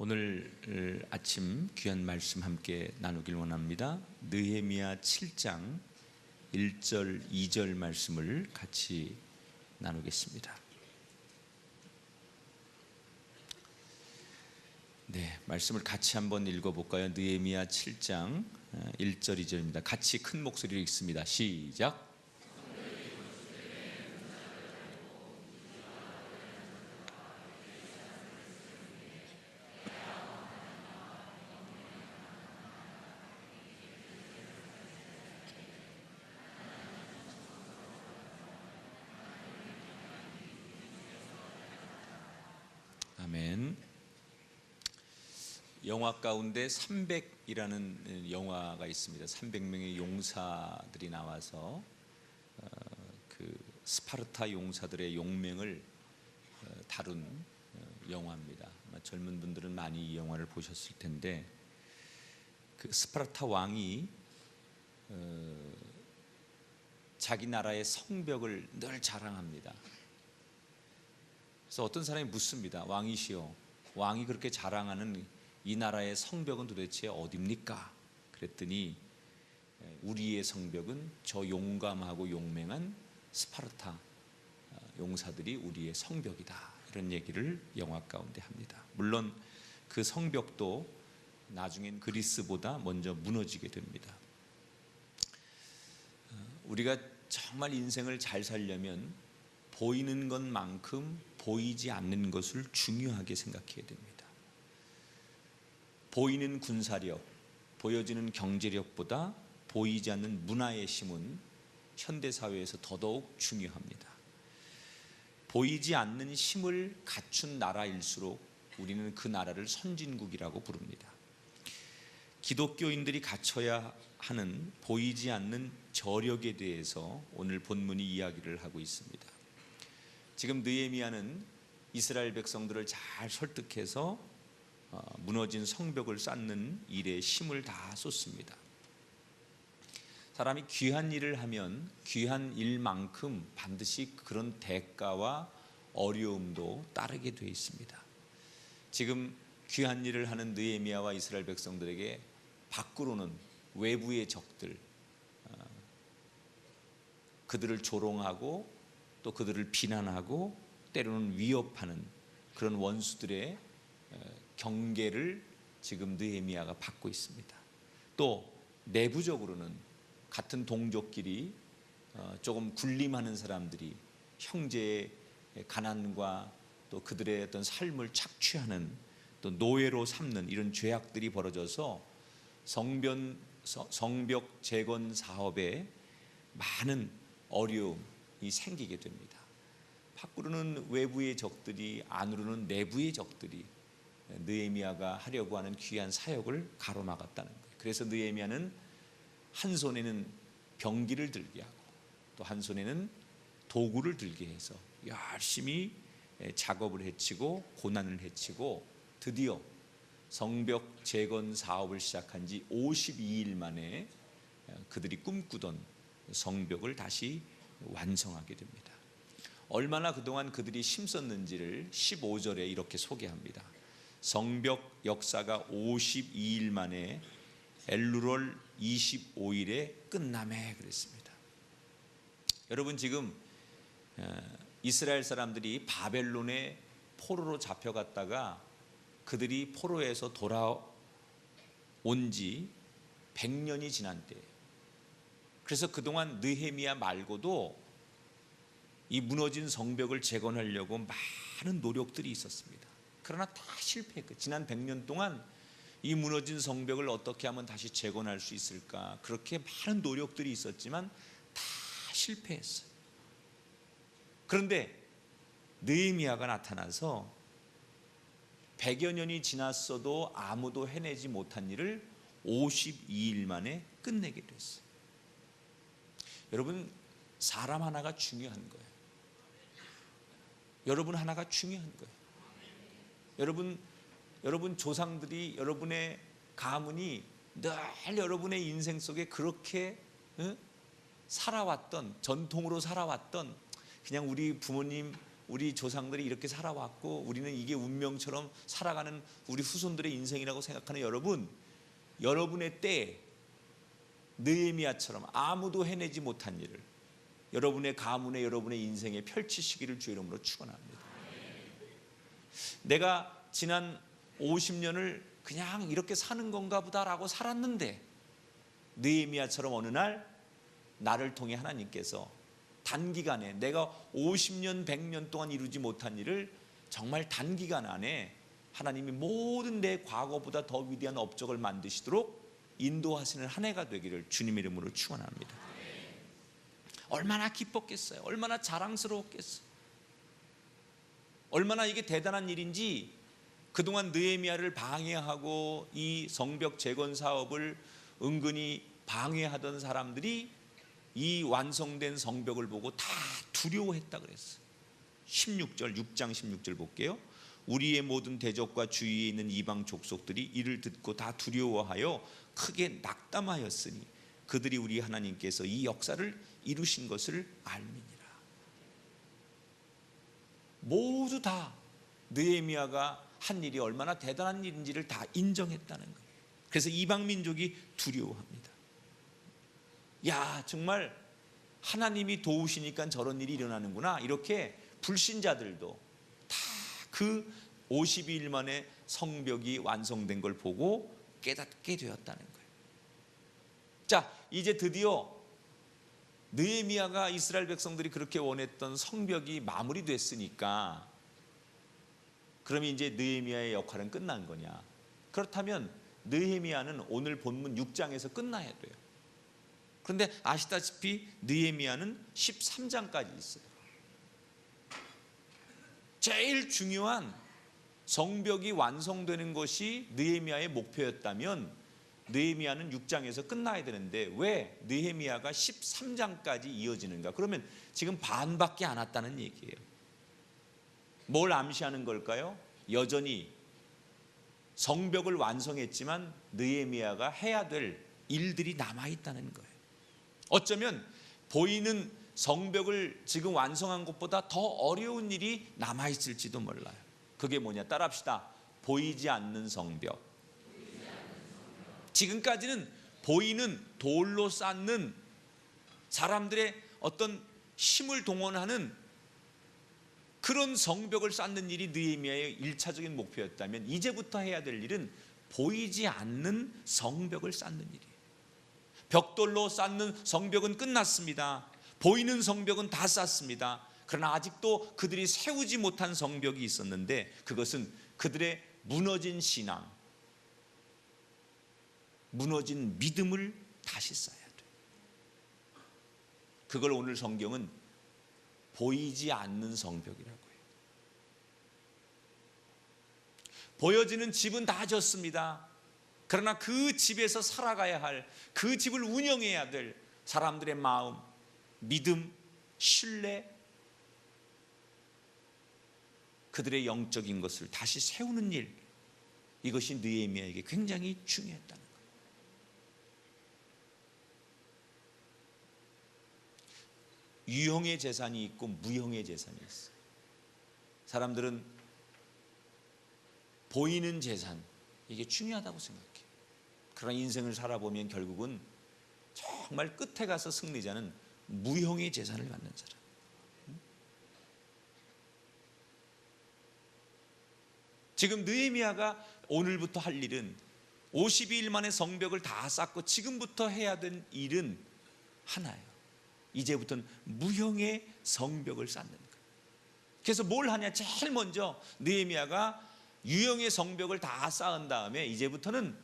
오늘 아침 귀한 말씀 함께 나누길 원합니다. 느헤미야 7장 1절 2절 말씀을 같이 나누겠습니다. 네, 말씀을 같이 한번 읽어볼까요? 느헤미야 7장 1절 2절입니다. 같이 큰 목소리로 읽습니다. 시작. 아멘. 영화 가운데 300이라는 영화가 있습니다. 300명의 용사들이 나와서 그 스파르타 용사들의 용맹을 다룬 영화입니다. 아마 젊은 분들은 많이 이 영화를 보셨을 텐데, 그 스파르타 왕이 자기 나라의 성벽을 늘 자랑합니다. 그래서 어떤 사람이 묻습니다. 왕이시여, 왕이 그렇게 자랑하는 이 나라의 성벽은 도대체 어디입니까? 그랬더니 우리의 성벽은 저 용감하고 용맹한 스파르타 용사들이 우리의 성벽이다, 이런 얘기를 영화 가운데 합니다. 물론 그 성벽도 나중엔 그리스보다 먼저 무너지게 됩니다. 우리가 정말 인생을 잘 살려면 보이는 것만큼 보이지 않는 것을 중요하게 생각해야 됩니다. 보이는 군사력, 보여지는 경제력보다 보이지 않는 문화의 힘은 현대사회에서 더더욱 중요합니다. 보이지 않는 힘을 갖춘 나라일수록 우리는 그 나라를 선진국이라고 부릅니다. 기독교인들이 갖춰야 하는 보이지 않는 저력에 대해서 오늘 본문이 이야기를 하고 있습니다. 지금 느헤미야는 이스라엘 백성들을 잘 설득해서 무너진 성벽을 쌓는 일에 힘을 다 쏟습니다. 사람이 귀한 일을 하면 귀한 일만큼 반드시 그런 대가와 어려움도 따르게 되어 있습니다. 지금 귀한 일을 하는 느헤미야와 이스라엘 백성들에게 밖으로는 외부의 적들, 그들을 조롱하고 또 그들을 비난하고 때로는 위협하는 그런 원수들의 경계를 지금 느헤미야가 받고 있습니다. 또 내부적으로는 같은 동족끼리 조금 군림하는 사람들이 형제의 가난과 또 그들의 어떤 삶을 착취하는, 또 노예로 삼는 이런 죄악들이 벌어져서 성벽 재건 사업에 많은 어려움이 생기게 됩니다. 밖으로는 외부의 적들이, 안으로는 내부의 적들이 느헤미야가 하려고 하는 귀한 사역을 가로막았다는 거예요. 그래서 느헤미야는 한 손에는 병기를 들게 하고 또 한 손에는 도구를 들게 해서 열심히 작업을 해치고 고난을 해치고 드디어 성벽 재건 사업을 시작한 지 52일 만에 그들이 꿈꾸던 성벽을 다시 완성하게 됩니다. 얼마나 그동안 그들이 힘썼는지를 15절에 이렇게 소개합니다. 성벽 역사가 52일 만에 엘루롤 25일에 끝나매 그랬습니다. 여러분, 지금 이스라엘 사람들이 바벨론의 포로로 잡혀갔다가 그들이 포로에서 돌아온 지 100년이 지난 때예요. 그래서 그동안 느헤미야 말고도 이 무너진 성벽을 재건하려고 많은 노력들이 있었습니다. 그러나 다 실패했고, 지난 100년 동안 이 무너진 성벽을 어떻게 하면 다시 재건할 수 있을까, 그렇게 많은 노력들이 있었지만 다 실패했어요. 그런데 느헤미야가 나타나서 100여 년이 지났어도 아무도 해내지 못한 일을 52일 만에 끝내게 됐어요. 여러분, 사람 하나가 중요한 거예요. 여러분 하나가 중요한 거예요. 여러분 조상들이, 여러분의 가문이 늘 여러분의 인생 속에 그렇게 살아왔던, 전통으로 살아왔던, 그냥 우리 부모님 우리 조상들이 이렇게 살아왔고 우리는 이게 운명처럼 살아가는 우리 후손들의 인생이라고 생각하는 여러분, 여러분의 때에 느헤미야처럼 아무도 해내지 못한 일을 여러분의 가문에 여러분의 인생에 펼치시기를 주의 이름으로 축원합니다. 내가 지난 50년을 그냥 이렇게 사는 건가 보다라고 살았는데 느헤미야처럼 어느 날 나를 통해 하나님께서 단기간에 내가 50년 100년 동안 이루지 못한 일을 정말 단기간 안에 하나님이 모든 내 과거보다 더 위대한 업적을 만드시도록 인도하시는 한 해가 되기를 주님의 이름으로 축원합니다. 얼마나 기뻤겠어요. 얼마나 자랑스러웠겠어요. 얼마나 이게 대단한 일인지 그동안 느헤미야를 방해하고 이 성벽 재건 사업을 은근히 방해하던 사람들이 이 완성된 성벽을 보고 다 두려워했다 그랬어요. 16절 6장 16절 볼게요. 우리의 모든 대적과 주위에 있는 이방 족속들이 이를 듣고 다 두려워하여 크게 낙담하였으니 그들이 우리 하나님께서 이 역사를 이루신 것을 알미니라. 모두 다 느헤미야가 한 일이 얼마나 대단한 일인지를 다 인정했다는 거예요. 그래서 이방 민족이 두려워합니다. 야, 정말 하나님이 도우시니까 저런 일이 일어나는구나. 이렇게 불신자들도 다 그 52일 만에 성벽이 완성된 걸 보고 깨닫게 되었다는 거예요. 자, 이제 드디어 느헤미야가 이스라엘 백성들이 그렇게 원했던 성벽이 마무리됐으니까 그러면 이제 느헤미야의 역할은 끝난 거냐? 그렇다면 느헤미야는 오늘 본문 6장에서 끝나야 돼요. 그런데 아시다시피 느헤미야는 13장까지 있어요. 제일 중요한 성벽이 완성되는 것이 느헤미야의 목표였다면 느헤미야는 6장에서 끝나야 되는데 왜 느헤미야가 13장까지 이어지는가? 그러면 지금 반밖에 안 왔다는 얘기예요. 뭘 암시하는 걸까요? 여전히 성벽을 완성했지만 느헤미야가 해야 될 일들이 남아있다는 거예요. 어쩌면 보이는 성벽을 지금 완성한 것보다 더 어려운 일이 남아있을지도 몰라요. 그게 뭐냐? 따라합시다. 보이지 않는 성벽. 지금까지는 보이는 돌로 쌓는 사람들의 어떤 힘을 동원하는 그런 성벽을 쌓는 일이 느헤미야의 1차적인 목표였다면 이제부터 해야 될 일은 보이지 않는 성벽을 쌓는 일이에요. 벽돌로 쌓는 성벽은 끝났습니다. 보이는 성벽은 다 쌓습니다. 그러나 아직도 그들이 세우지 못한 성벽이 있었는데 그것은 그들의 무너진 신앙, 무너진 믿음을 다시 쌓아야 돼요. 그걸 오늘 성경은 보이지 않는 성벽이라고 해요. 보여지는 집은 다 졌습니다. 그러나 그 집에서 살아가야 할, 그 집을 운영해야 될 사람들의 마음, 믿음, 신뢰, 그들의 영적인 것을 다시 세우는 일, 이것이 느헤미야에게 굉장히 중요했다는 거예요. 유형의 재산이 있고 무형의 재산이 있어요. 사람들은 보이는 재산, 이게 중요하다고 생각해요. 그러나 인생을 살아보면 결국은 정말 끝에 가서 승리자는 무형의 재산을 갖는 사람. 지금 느헤미야가 오늘부터 할 일은 52일 만에 성벽을 다 쌓고 지금부터 해야 될 일은 하나예요. 이제부터는 무형의 성벽을 쌓는 거예요. 그래서 뭘 하냐? 제일 먼저 느헤미야가 유형의 성벽을 다 쌓은 다음에 이제부터는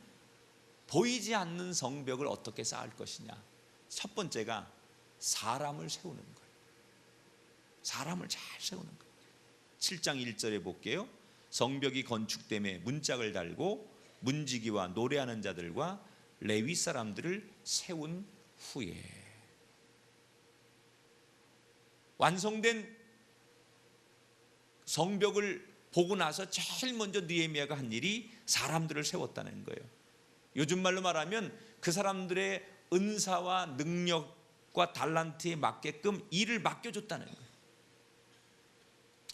보이지 않는 성벽을 어떻게 쌓을 것이냐. 첫 번째가 사람을 세우는 거예요. 사람을 잘 세우는 거예요. 7장 1절에 볼게요. 성벽이 건축됨에 문짝을 달고 문지기와 노래하는 자들과 레위 사람들을 세운 후에, 완성된 성벽을 보고 나서 제일 먼저 느헤미야가 한 일이 사람들을 세웠다는 거예요. 요즘 말로 말하면 그 사람들의 은사와 능력과 달란트에 맞게끔 일을 맡겨줬다는 거예요.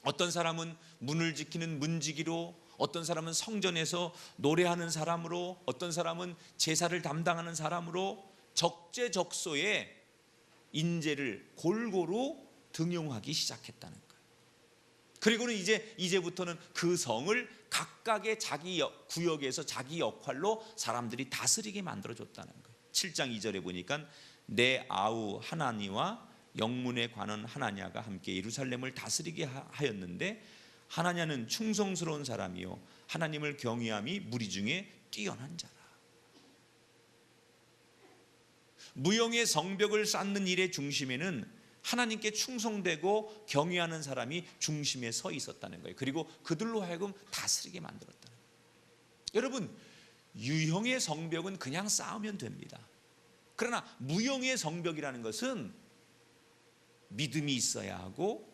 어떤 사람은 문을 지키는 문지기로, 어떤 사람은 성전에서 노래하는 사람으로, 어떤 사람은 제사를 담당하는 사람으로 적재적소에 인재를 골고루 등용하기 시작했다는 거예요. 그리고는 이제부터는 그 성을 각각의 자기 구역에서 자기 역할로 사람들이 다스리게 만들어줬다는 거예요. 7장 2절에 보니까 내 아우 하나니와 영문에 관한 하나냐가 함께 예루살렘을 다스리게 하였는데 하나냐는 충성스러운 사람이요 하나님을 경외함이 무리 중에 뛰어난 자라. 무형의 성벽을 쌓는 일의 중심에는 하나님께 충성되고 경외하는 사람이 중심에 서 있었다는 거예요. 그리고 그들로 하여금 다스리게 만들었다는 거예요. 여러분, 유형의 성벽은 그냥 쌓으면 됩니다. 그러나 무형의 성벽이라는 것은 믿음이 있어야 하고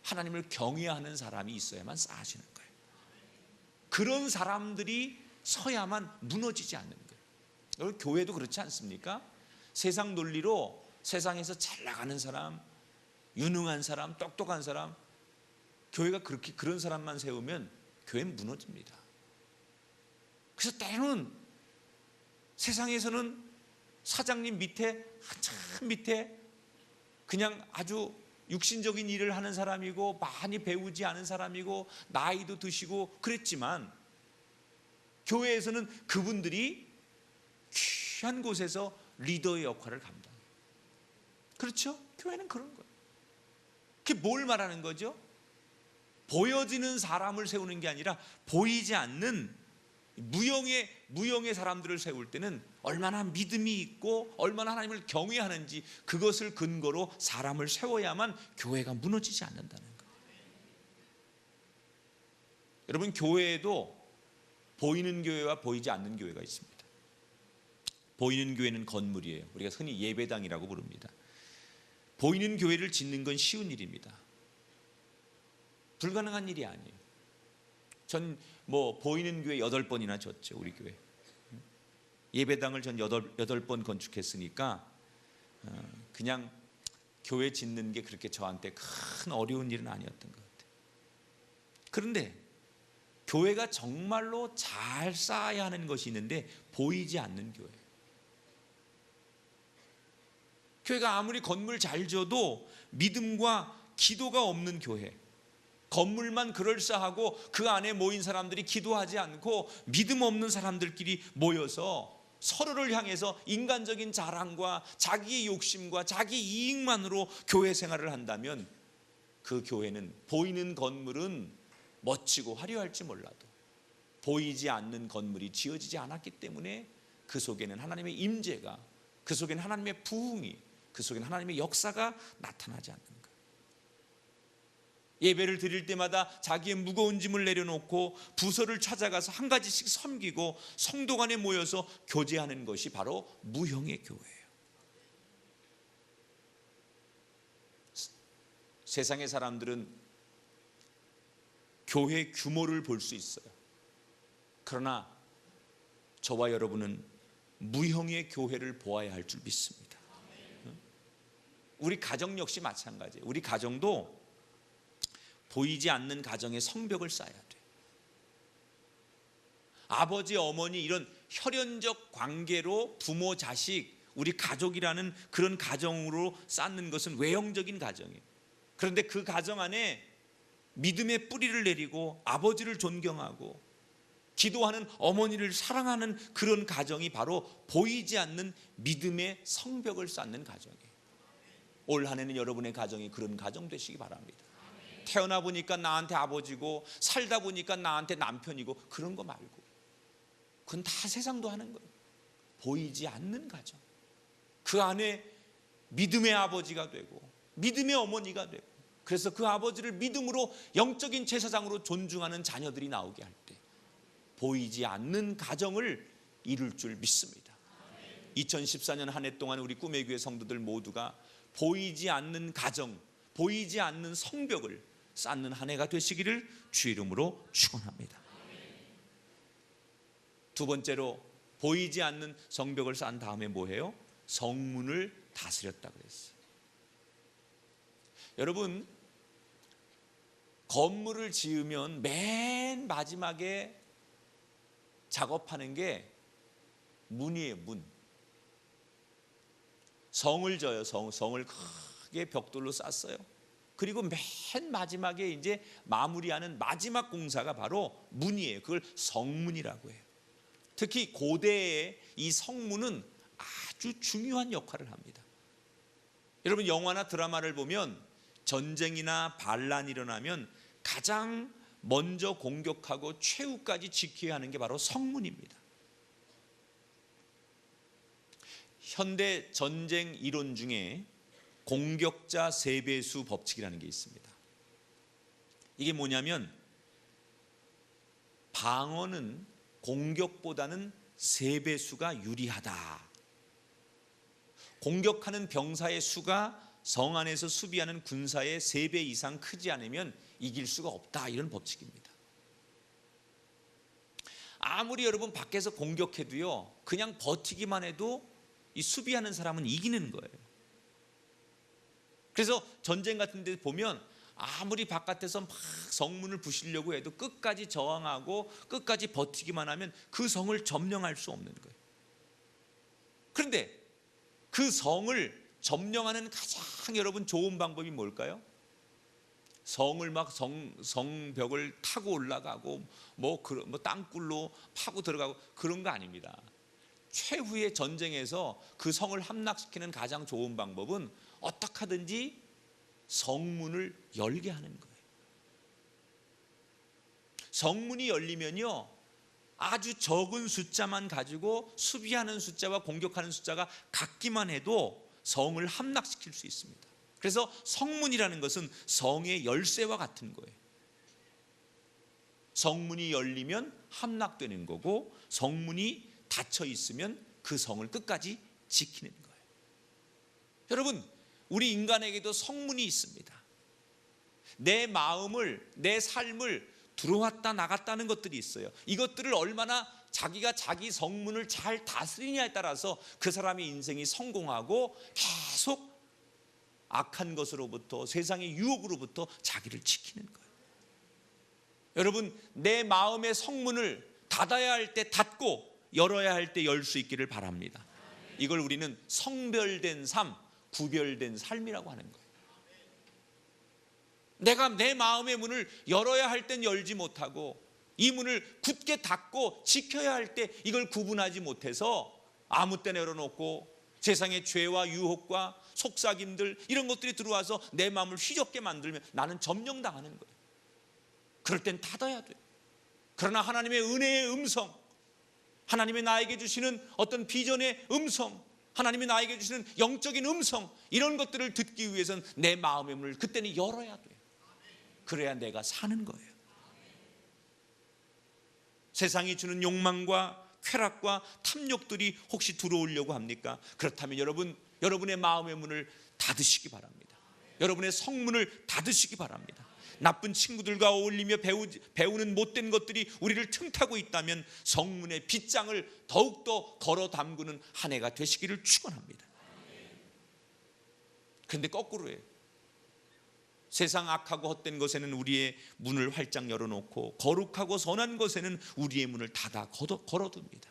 하나님을 경외하는 사람이 있어야만 쌓아지는 거예요. 그런 사람들이 서야만 무너지지 않는 거예요. 여러분, 교회도 그렇지 않습니까? 세상 논리로 세상에서 잘 나가는 사람, 유능한 사람, 똑똑한 사람, 교회가 그런 사람만 세우면 교회는 무너집니다. 그래서 때로는 세상에서는 사장님 밑에 한참 밑에 그냥 아주 육신적인 일을 하는 사람이고 많이 배우지 않은 사람이고 나이도 드시고 그랬지만 교회에서는 그분들이 귀한 곳에서 리더의 역할을 감당해요. 그렇죠? 교회는 그런 거예요. 그게 뭘 말하는 거죠? 보여지는 사람을 세우는 게 아니라 보이지 않는 무형의 사람들을 세울 때는 얼마나 믿음이 있고 얼마나 하나님을 경외하는지 그것을 근거로 사람을 세워야만 교회가 무너지지 않는다는 거예요. 여러분, 교회에도 보이는 교회와 보이지 않는 교회가 있습니다. 보이는 교회는 건물이에요. 우리가 흔히 예배당이라고 부릅니다. 보이는 교회를 짓는 건 쉬운 일입니다. 불가능한 일이 아니에요. 전 보이는 교회 8번이나 졌죠. 우리 교회 예배당을 전 8번 건축했으니까 그냥 교회 짓는 게 그렇게 저한테 큰 어려운 일은 아니었던 것 같아요. 그런데 교회가 정말로 잘 쌓아야 하는 것이 있는데 보이지 않는 교회. 교회가 아무리 건물 잘 지어도 믿음과 기도가 없는 교회, 건물만 그럴싸하고 그 안에 모인 사람들이 기도하지 않고 믿음 없는 사람들끼리 모여서 서로를 향해서 인간적인 자랑과 자기의 욕심과 자기 이익만으로 교회 생활을 한다면 그 교회는 보이는 건물은 멋지고 화려할지 몰라도 보이지 않는 건물이 지어지지 않았기 때문에 그 속에는 하나님의 임재가, 그 속에는 하나님의 부흥이, 그 속에는 하나님의 역사가 나타나지 않는 거예요. 예배를 드릴 때마다 자기의 무거운 짐을 내려놓고 부서를 찾아가서 한 가지씩 섬기고 성도 간에 모여서 교제하는 것이 바로 무형의 교회예요. 세상의 사람들은 교회 규모를 볼 수 있어요. 그러나 저와 여러분은 무형의 교회를 보아야 할 줄 믿습니다. 우리 가정 역시 마찬가지예요. 우리 가정도 보이지 않는 가정의 성벽을 쌓아야 돼요. 아버지, 어머니 이런 혈연적 관계로 부모, 자식, 우리 가족이라는 그런 가정으로 쌓는 것은 외형적인 가정이에요. 그런데 그 가정 안에 믿음의 뿌리를 내리고 아버지를 존경하고 기도하는 어머니를 사랑하는 그런 가정이 바로 보이지 않는 믿음의 성벽을 쌓는 가정이에요. 올 한 해는 여러분의 가정이 그런 가정 되시기 바랍니다. 태어나 보니까 나한테 아버지고 살다 보니까 나한테 남편이고 그런 거 말고, 그건 다 세상도 하는 거예요. 보이지 않는 가정, 그 안에 믿음의 아버지가 되고 믿음의 어머니가 되고, 그래서 그 아버지를 믿음으로 영적인 제사장으로 존중하는 자녀들이 나오게 할 때 보이지 않는 가정을 이룰 줄 믿습니다. 2014년 한 해 동안 우리 꿈의 교회 성도들 모두가 보이지 않는 가정, 보이지 않는 성벽을 쌓는 한 해가 되시기를 주의 이름으로 축원합니다. 두 번째로 보이지 않는 성벽을 쌓은 다음에 뭐해요? 성문을 다스렸다 그랬어요. 여러분, 건물을 지으면 맨 마지막에 작업하는 게 문이에요. 문. 성을 져요. 성을 크게 벽돌로 쌌어요. 그리고 맨 마지막에 이제 마무리하는 마지막 공사가 바로 문이에요. 그걸 성문이라고 해요. 특히 고대의 이 성문은 아주 중요한 역할을 합니다. 여러분, 영화나 드라마를 보면 전쟁이나 반란이 일어나면 가장 먼저 공격하고 최후까지 지켜야 하는 게 바로 성문입니다. 현대 전쟁 이론 중에 공격자 세배수 법칙이라는 게 있습니다. 이게 뭐냐면 방어는 공격보다는 세배수가 유리하다. 공격하는 병사의 수가 성 안에서 수비하는 군사의 3배 이상 크지 않으면 이길 수가 없다. 이런 법칙입니다. 아무리 여러분 밖에서 공격해도요, 그냥 버티기만 해도 이 수비하는 사람은 이기는 거예요. 그래서 전쟁 같은 데 보면 아무리 바깥에서 막 성문을 부시려고 해도 끝까지 저항하고 끝까지 버티기만 하면 그 성을 점령할 수 없는 거예요. 그런데 그 성을 점령하는 가장 여러분 좋은 방법이 뭘까요? 성을 막 성벽을 타고 올라가고 뭐 땅굴로 파고 들어가고 그런 거 아닙니다. 최후의 전쟁에서 그 성을 함락시키는 가장 좋은 방법은 어떻게 하든지 성문을 열게 하는 거예요. 성문이 열리면요, 아주 적은 숫자만 가지고 수비하는 숫자와 공격하는 숫자가 같기만 해도 성을 함락시킬 수 있습니다. 그래서 성문이라는 것은 성의 열쇠와 같은 거예요. 성문이 열리면 함락되는 거고, 성문이 닫혀 있으면 그 성을 끝까지 지키는 거예요. 여러분, 우리 인간에게도 성문이 있습니다. 내 마음을, 내 삶을 들어왔다 나갔다는 것들이 있어요. 이것들을 얼마나 자기가 자기 성문을 잘 다스리냐에 따라서 그 사람의 인생이 성공하고 계속 악한 것으로부터, 세상의 유혹으로부터 자기를 지키는 거예요. 여러분, 내 마음의 성문을 닫아야 할 때 닫고 열어야 할 때 열 수 있기를 바랍니다. 이걸 우리는 성별된 삶, 구별된 삶이라고 하는 거예요. 내가 내 마음의 문을 열어야 할 땐 열지 못하고 이 문을 굳게 닫고 지켜야 할 때 이걸 구분하지 못해서 아무 때나 열어놓고 세상의 죄와 유혹과 속삭임들 이런 것들이 들어와서 내 마음을 휘젓게 만들면 나는 점령당하는 거예요. 그럴 땐 닫아야 돼요. 그러나 하나님의 은혜의 음성, 하나님이 나에게 주시는 어떤 비전의 음성, 하나님이 나에게 주시는 영적인 음성, 이런 것들을 듣기 위해서는 내 마음의 문을 그때는 열어야 돼요. 그래야 내가 사는 거예요. 세상이 주는 욕망과 쾌락과 탐욕들이 혹시 들어오려고 합니까? 그렇다면 여러분의 마음의 문을 닫으시기 바랍니다. 여러분의 성문을 닫으시기 바랍니다. 나쁜 친구들과 어울리며 배우는 못된 것들이 우리를 틈타고 있다면 성문의 빗장을 더욱더 걸어 담그는 한 해가 되시기를 축원합니다. 그런데 거꾸로예요. 세상 악하고 헛된 것에는 우리의 문을 활짝 열어놓고 거룩하고 선한 것에는 우리의 문을 닫아 걸어둡니다.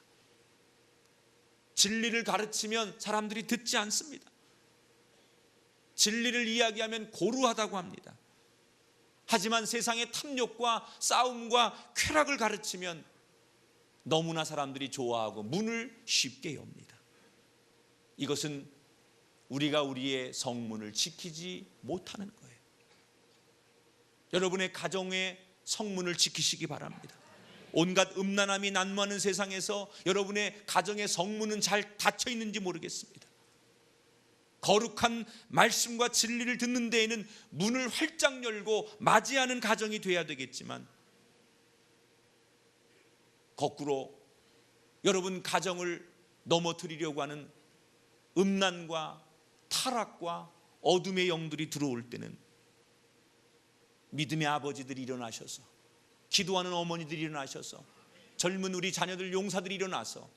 진리를 가르치면 사람들이 듣지 않습니다. 진리를 이야기하면 고루하다고 합니다. 하지만 세상의 탐욕과 싸움과 쾌락을 가르치면 너무나 사람들이 좋아하고 문을 쉽게 엽니다. 이것은 우리가 우리의 성문을 지키지 못하는 거예요. 여러분의 가정의 성문을 지키시기 바랍니다. 온갖 음란함이 난무하는 세상에서 여러분의 가정의 성문은 잘 닫혀 있는지 모르겠습니다. 거룩한 말씀과 진리를 듣는 데에는 문을 활짝 열고 맞이하는 가정이 돼야 되겠지만, 거꾸로 여러분 가정을 넘어뜨리려고 하는 음란과 타락과 어둠의 영들이 들어올 때는 믿음의 아버지들이 일어나셔서, 기도하는 어머니들이 일어나셔서, 젊은 우리 자녀들 용사들이 일어나서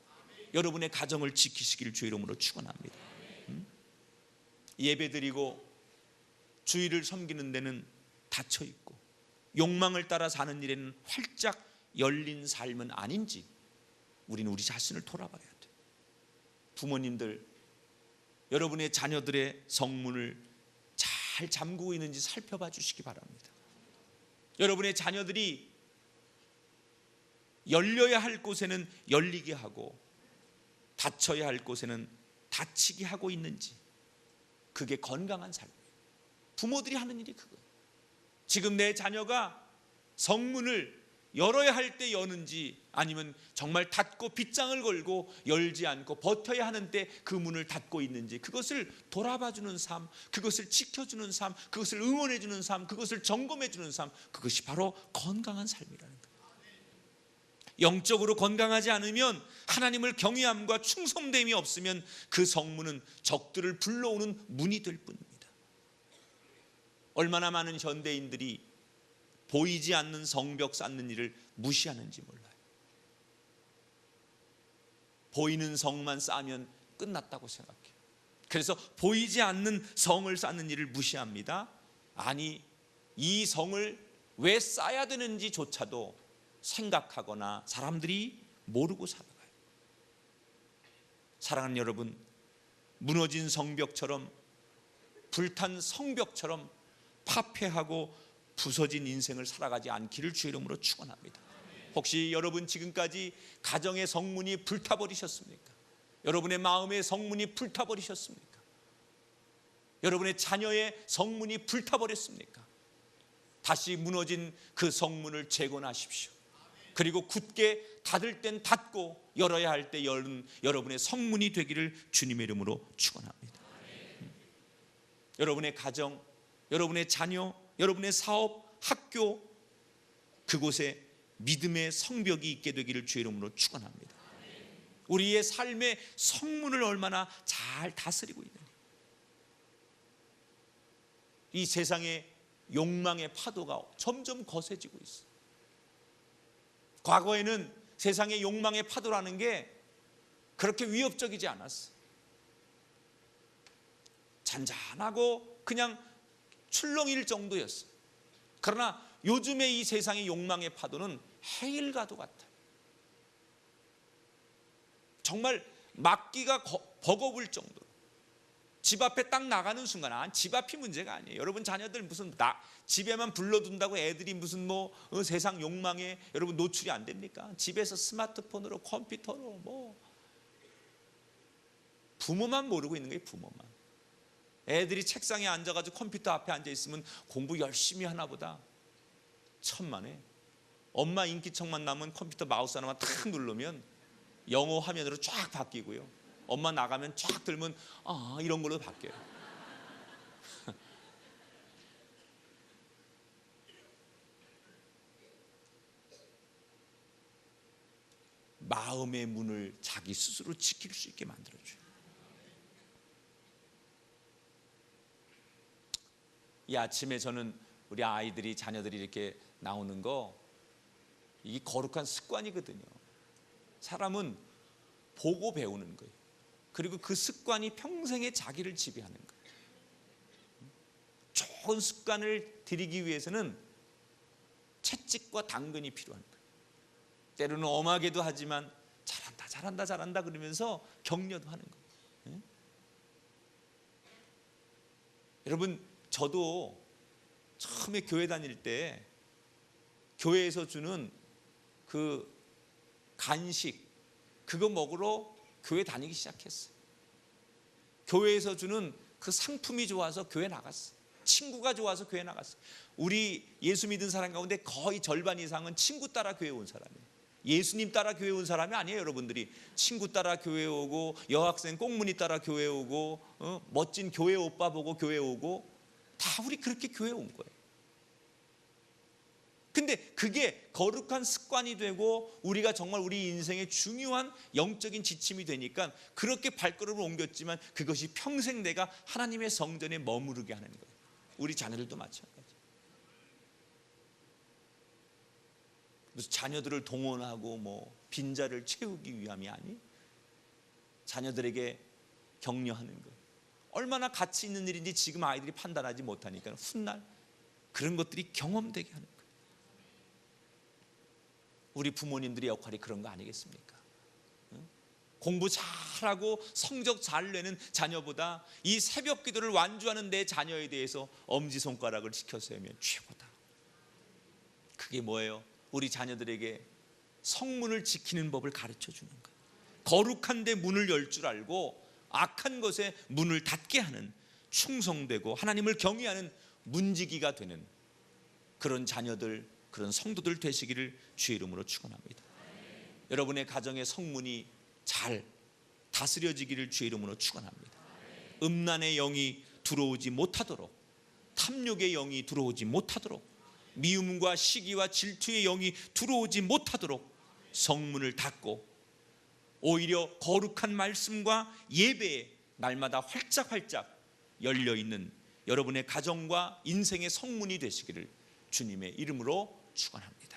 여러분의 가정을 지키시기를 주의 이름으로 축원합니다. 예배드리고 주일을 섬기는 데는 닫혀 있고 욕망을 따라 사는 일에는 활짝 열린 삶은 아닌지 우리는 우리 자신을 돌아봐야 돼요. 부모님들, 여러분의 자녀들의 성문을 잘 잠그고 있는지 살펴봐 주시기 바랍니다. 여러분의 자녀들이 열려야 할 곳에는 열리게 하고 닫혀야 할 곳에는 닫히게 하고 있는지, 그게 건강한 삶이에요. 부모들이 하는 일이 그거예요. 지금 내 자녀가 성문을 열어야 할 때 여는지, 아니면 정말 닫고 빗장을 걸고 열지 않고 버텨야 하는데 그 문을 닫고 있는지, 그것을 돌아봐주는 삶, 그것을 지켜주는 삶, 그것을 응원해주는 삶, 그것을 점검해주는 삶, 그것이 바로 건강한 삶이라는 거예요. 영적으로 건강하지 않으면, 하나님을 경외함과 충성됨이 없으면 그 성문은 적들을 불러오는 문이 될 뿐입니다. 얼마나 많은 현대인들이 보이지 않는 성벽 쌓는 일을 무시하는지 몰라요. 보이는 성만 쌓으면 끝났다고 생각해요. 그래서 보이지 않는 성을 쌓는 일을 무시합니다. 아니, 이 성을 왜 쌓아야 되는지조차도 생각하거나 사람들이 모르고 살아가요. 사랑하는 여러분, 무너진 성벽처럼, 불탄 성벽처럼 파폐하고 부서진 인생을 살아가지 않기를 주의 이름으로 축원합니다. 혹시 여러분 지금까지 가정의 성문이 불타버리셨습니까? 여러분의 마음의 성문이 불타버리셨습니까? 여러분의 자녀의 성문이 불타버렸습니까? 다시 무너진 그 성문을 재건하십시오. 그리고 굳게 닫을 땐 닫고 열어야 할 때 여는 여러분의 성문이 되기를 주님의 이름으로 축원합니다. 여러분의 가정, 여러분의 자녀, 여러분의 사업, 학교, 그곳에 믿음의 성벽이 있게 되기를 주의 이름으로 축원합니다. 우리의 삶의 성문을 얼마나 잘 다스리고 있느냐. 이 세상의 욕망의 파도가 점점 거세지고 있어요. 과거에는 세상의 욕망의 파도라는 게 그렇게 위협적이지 않았어요. 잔잔하고 그냥 출렁일 정도였어요. 그러나 요즘의 이 세상의 욕망의 파도는 해일가도 같아요. 정말 막기가 버거울 정도로. 집 앞에 딱 나가는 순간, 집 앞이 문제가 아니에요. 여러분 자녀들 무슨 집에만 불러둔다고 애들이 무슨 세상 욕망에 여러분 노출이 안 됩니까? 집에서 스마트폰으로, 컴퓨터로 부모만 모르고 있는 거예요. 부모만. 애들이 책상에 앉아가지고 컴퓨터 앞에 앉아 있으면 공부 열심히 하나 보다. 천만에. 엄마 인기척만 나면 컴퓨터 마우스 하나만 탁 누르면 영어 화면으로 쫙 바뀌고요. 엄마 나가면 쫙 들면 이런 걸로 바뀌어요. 마음의 문을 자기 스스로 지킬 수 있게 만들어줘요. 이 아침에 저는 우리 아이들이, 자녀들이 이렇게 나오는 거, 이게 거룩한 습관이거든요. 사람은 보고 배우는 거예요. 그리고 그 습관이 평생의 자기를 지배하는 거예요. 좋은 습관을 들이기 위해서는 채찍과 당근이 필요한 거예요. 때로는 엄하게도 하지만 잘한다 잘한다 잘한다 그러면서 격려도 하는 거예요. 여러분, 저도 처음에 교회 다닐 때 교회에서 주는 그 간식, 그거 먹으러 교회 다니기 시작했어요. 교회에서 주는 그 상품이 좋아서 교회 나갔어요. 친구가 좋아서 교회 나갔어요. 우리 예수 믿은 사람 가운데 거의 절반 이상은 친구 따라 교회 온 사람이에요. 예수님 따라 교회 온 사람이 아니에요. 여러분들이 친구 따라 교회 오고, 여학생 꽁무니 따라 교회 오고, 멋진 교회 오빠 보고 교회 오고, 다 우리 그렇게 교회 온 거예요. 근데 그게 거룩한 습관이 되고 우리가 정말 우리 인생의 중요한 영적인 지침이 되니까 그렇게 발걸음을 옮겼지만 그것이 평생 내가 하나님의 성전에 머무르게 하는 거예요. 우리 자녀들도 마찬가지. 무슨 자녀들을 동원하고 빈자를 채우기 위함이 아니, 자녀들에게 격려하는 것, 얼마나 가치 있는 일인지 지금 아이들이 판단하지 못하니까 훗날 그런 것들이 경험되게 하는 거예요. 우리 부모님들의 역할이 그런 거 아니겠습니까? 공부 잘하고 성적 잘 내는 자녀보다 이 새벽 기도를 완주하는 내 자녀에 대해서 엄지손가락을 지켜세우면 최고다. 그게 뭐예요? 우리 자녀들에게 성문을 지키는 법을 가르쳐 주는 거예요. 거룩한 데 문을 열 줄 알고 악한 것에 문을 닫게 하는, 충성되고 하나님을 경외하는 문지기가 되는 그런 자녀들, 그런 성도들 되시기를 주의 이름으로 축원합니다. 여러분의 가정의 성문이 잘 다스려지기를 주의 이름으로 축원합니다. 음란의 영이 들어오지 못하도록, 탐욕의 영이 들어오지 못하도록, 미움과 시기와 질투의 영이 들어오지 못하도록 성문을 닫고 오히려 거룩한 말씀과 예배에 날마다 활짝활짝 열려있는 여러분의 가정과 인생의 성문이 되시기를 주님의 이름으로 축원합니다.